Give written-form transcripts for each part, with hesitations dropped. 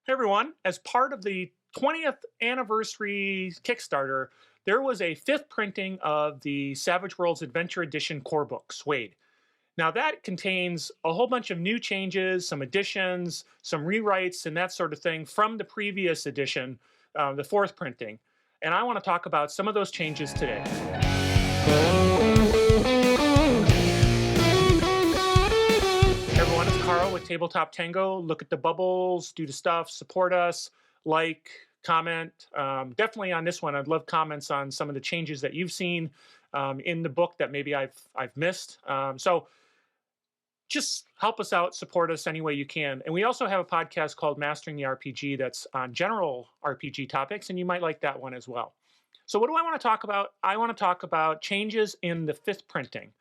Hey everyone, as part of the 20th anniversary Kickstarter, there was a fifth printing of the Savage Worlds Adventure Edition core book, SWADE. Now, that contains a whole bunch of new changes, some additions, some rewrites, and that sort of thing from the previous edition, the fourth printing. And I want to talk about some of those changes today. Everyone, it's Carl with Tabletop Tango. Look at the bubbles, do the stuff, support us, like, comment. Definitely on this one, I'd love comments on some of the changes that you've seen in the book that maybe I've missed. So just help us out, support us any way you can. And we also have a podcast called Mastering the RPG that's on general RPG topics, and you might like that one as well. So what do I want to talk about? I want to talk about changes in the fifth printing.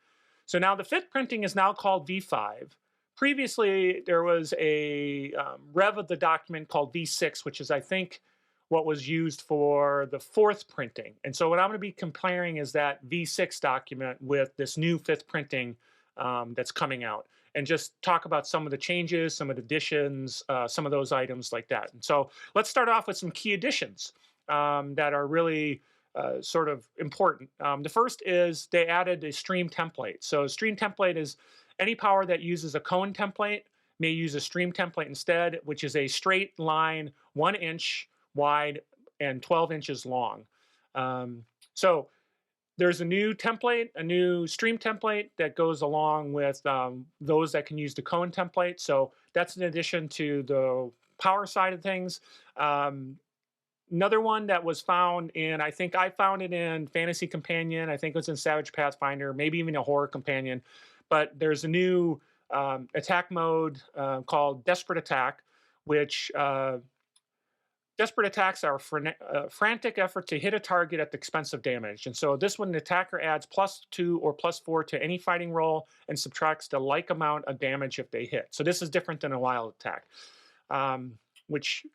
So now the fifth printing is now called V5. Previously, there was a rev of the document called V6, which is, I think, what was used for the fourth printing. And so what I'm going to be comparing is that V6 document with this new fifth printing that's coming out, and just talk about some of the changes, some of the additions, some of those items like that. And so let's start off with some key additions that are really sort of important. The first is they added a stream template. So a stream template is any power that uses a cone template may use a stream template instead, which is a straight line 1 inch wide and 12 inches long. So there's a new template, a new stream template that goes along with those that can use the cone template. So that's in addition to the power side of things. Another one that was found in, I think I found it in Fantasy Companion. I think it was in Savage Pathfinder, maybe even a Horror Companion. But there's a new attack mode called Desperate Attack, which desperate attacks are a frantic effort to hit a target at the expense of damage. And so this one, the attacker adds +2 or +4 to any fighting roll and subtracts the like amount of damage if they hit. So this is different than a wild attack, which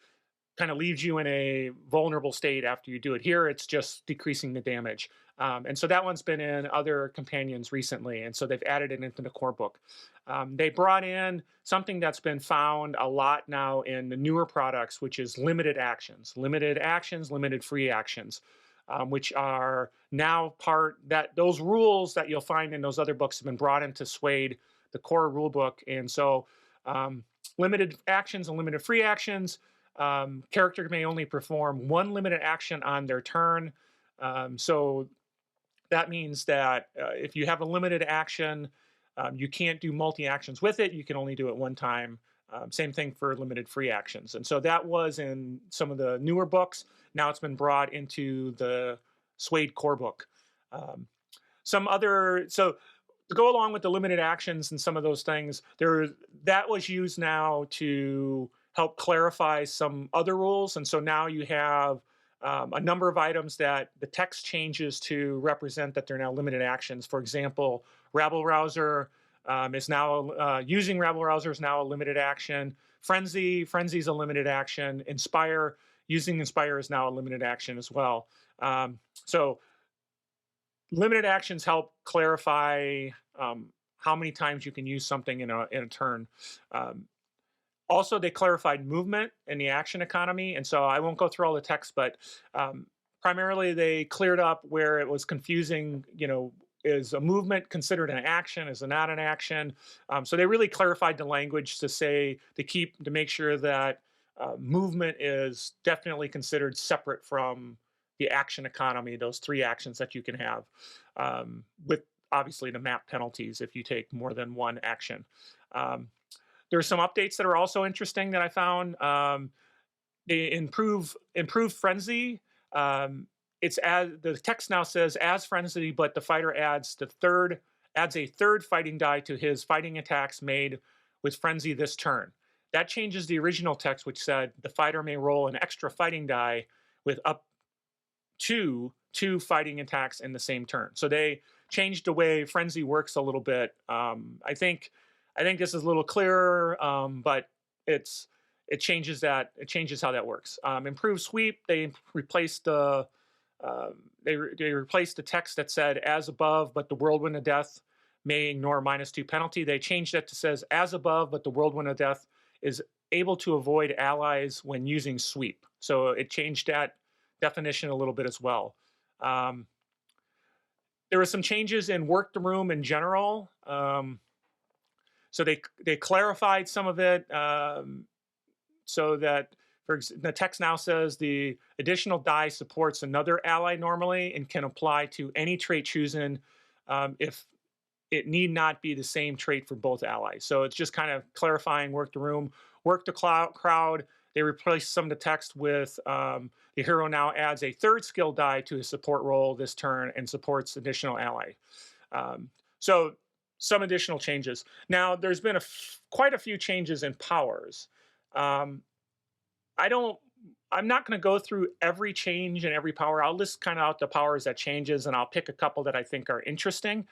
kind of leaves you in a vulnerable state after you do it. Here, it's just decreasing the damage. And so that one's been in other companions recently, and so they've added it into the core book. They brought in something that's been found a lot now in the newer products, which is limited actions, limited free actions, which are now part that those rules that you'll find in those other books have been brought into SWADE, the core rule book. And so limited actions and limited free actions. Character may only perform one limited action on their turn. So that means that if you have a limited action, you can't do multi-actions with it. You can only do it one time. Same thing for limited free actions. And so that was in some of the newer books. Now it's been brought into the SWADE core book. So to go along with the limited actions and some of those things, that was used now to help clarify some other rules. And so now you have a number of items that the text changes to represent that they're now limited actions. For example, Rabble Rouser is now, using Rabble Rouser is now a limited action. Frenzy's a limited action. Using Inspire is now a limited action as well. So limited actions help clarify how many times you can use something in a turn. Also, they clarified movement in the action economy. And so I won't go through all the text, but primarily they cleared up where it was confusing, is a movement considered an action? Is it not an action? So they really clarified the language to make sure that movement is definitely considered separate from the action economy, those 3 actions that you can have, with obviously the map penalties if you take more than one action. There's some updates that are also interesting that I found. They improve Frenzy. The text now says as Frenzy, but the fighter adds a third fighting die to his fighting attacks made with Frenzy this turn. That changes the original text, which said the fighter may roll an extra fighting die with up to 2 fighting attacks in the same turn. So they changed the way Frenzy works a little bit. I think this is a little clearer, but it changes how that works. Improved sweep. They replaced the text that said as above, but the whirlwind of death may ignore -2 penalty. They changed that to says as above, but the whirlwind of death is able to avoid allies when using sweep. So it changed that definition a little bit as well. Um, there were some changes in work the room in general. So they clarified some of it, so that the text now says the additional die supports another ally normally and can apply to any trait chosen, if it need not be the same trait for both allies. So it's just kind of clarifying work the room, work the crowd. They replaced some of the text with the hero now adds a third skill die to his support roll this turn and supports additional ally. Um, so some additional changes. Now there's been quite a few changes in powers. Um, I don't. I'm not going to go through every change and every power. I'll list kind of out the powers that changes, and I'll pick a couple that I think are interesting.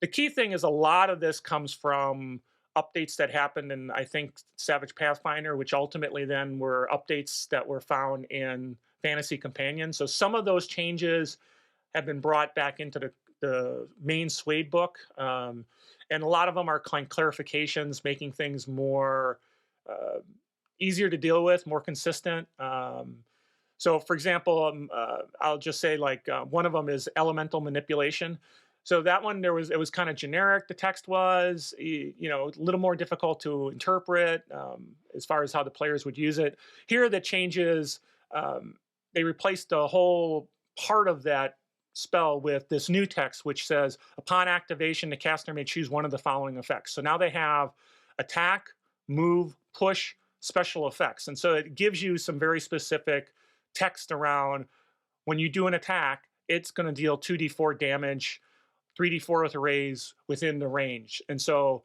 The key thing is a lot of this comes from updates that happened in, I think, Savage Pathfinder, which ultimately then were updates that were found in Fantasy Companion. So some of those changes have been brought back into the main SWADE book. And a lot of them are clarifications, making things more easier to deal with, more consistent. So, for example, I'll just say like one of them is elemental manipulation. So that one, it was kind of generic. The text was, a little more difficult to interpret as far as how the players would use it. Here, the changes, they replaced the whole part of that spell with this new text, which says, upon activation, the caster may choose one of the following effects. So now they have attack, move, push, special effects. And so it gives you some very specific text around when you do an attack, it's going to deal 2d4 damage, 3d4 with a raise within the range. And so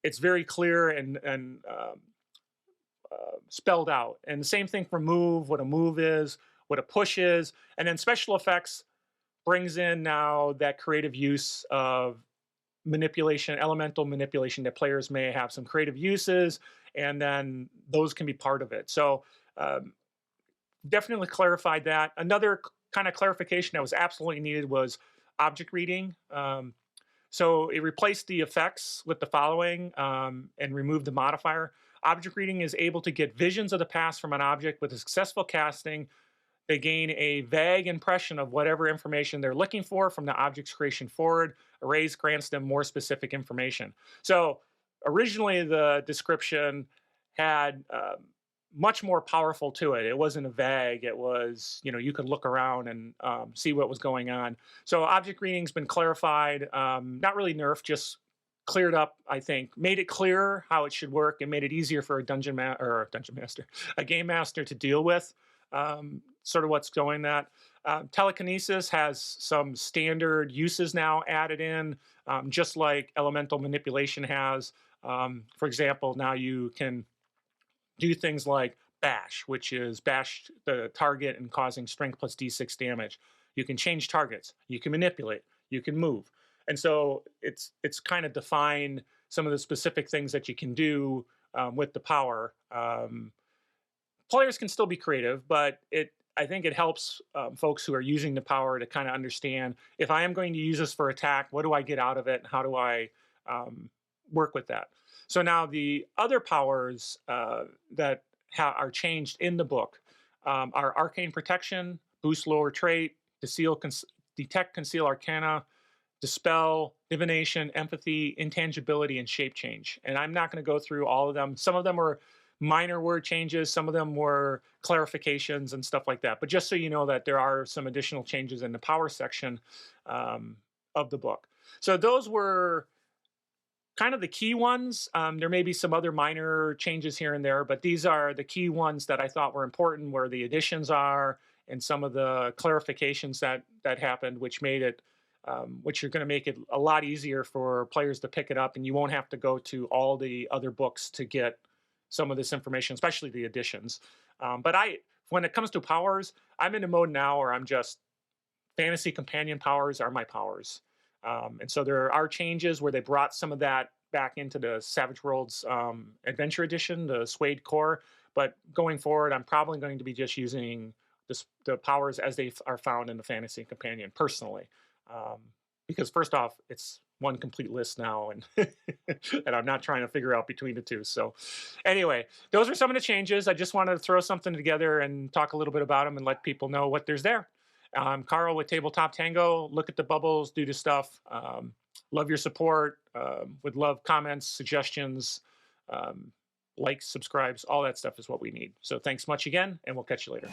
it's very clear and spelled out. And the same thing for move, what a move is, what a push is. And then special effects brings in now that creative use of manipulation, elemental manipulation, that players may have some creative uses, and then those can be part of it. So definitely clarified that. Another kind of clarification that was absolutely needed was object reading. So it replaced the effects with the following and removed the modifier. Object reading is able to get visions of the past from an object with a successful casting. They gain a vague impression of whatever information they're looking for from the object's creation forward. Arrays grants them more specific information. So originally the description had much more powerful to it. It wasn't a vague. It was, you could look around and see what was going on. So object reading's been clarified, not really nerfed, just cleared up, I think, made it clearer how it should work and made it easier for a a game master to deal with. Sort of what's going that. Telekinesis has some standard uses now added in, just like elemental manipulation has. For example, now you can do things like bash, which is bash the target and causing strength plus d6 damage. You can change targets. You can manipulate. You can move. And so it's kind of defined some of the specific things that you can do with the power. Players can still be creative, but I think it helps folks who are using the power to kind of understand, if I am going to use this for attack, what do I get out of it? And how do I work with that? So now the other powers that are changed in the book are Arcane Protection, Boost Lower Trait, Detect Conceal Arcana, Dispel, Divination, Empathy, Intangibility, and Shape Change. And I'm not going to go through all of them. Some of them are minor word changes. Some of them were clarifications and stuff like that. But just so you know that there are some additional changes in the power section of the book. So those were kind of the key ones. There may be some other minor changes here and there, but these are the key ones that I thought were important, where the additions are and some of the clarifications that happened, which made it, which are going to make it a lot easier for players to pick it up, and you won't have to go to all the other books to get some of this information, especially the additions. But when it comes to powers, I'm in a mode now where I'm just, Fantasy Companion powers are my powers. And so there are changes where they brought some of that back into the Savage Worlds Adventure Edition, the SWADE core. But going forward, I'm probably going to be just using the powers as they are found in the Fantasy Companion personally. Because first off, it's one complete list now, and and I'm not trying to figure out between the two. So anyway, those are some of the changes. I just wanted to throw something together and talk a little bit about them and let people know what there's there. Carl with Tabletop Tango. Look at the bubbles, do the stuff. Love your support. Would love comments, suggestions, likes, subscribes, all that stuff is what we need. So thanks much again, and we'll catch you later.